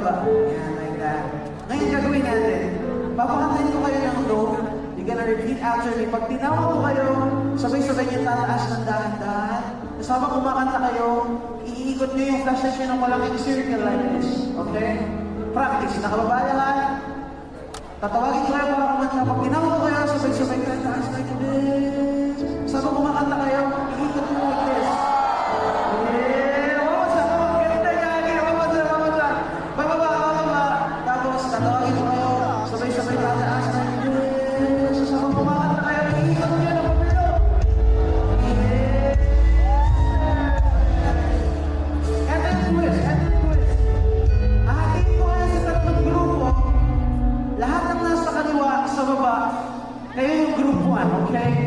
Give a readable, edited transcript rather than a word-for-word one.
baba. Yan, like that. Ngayon gagawin natin. Papakantayin ko kayo ng low. You're gonna repeat after me. Pag tinawag ko kayo, sabay-sabay niyo tataas ng dahan-dahan. Tapos habang kumakanta kayo, iikot niyo yung flashes niyo ng malaking circle like this. Okay? Practice. Nakababa lahat. Tatawagin ko kayo para kumanta. Pag tinawag ko kayo, sabay-sabay tataas like this. Tapos habang kumakanta kayo, iikot niyo like this. Yeah! Mamasa! Ganda gagi! Mamasa! Bababa! Tapos tatawagin ko kayo, sabay-sabay tataas like this. Tapos habang kumakanta kayo, iikot niyo ng pabilo. Ahatiin ko kayo sa tatlong grupo. Lahat ng nasa kaliwa, sa baba, kayo yung group 1, okay?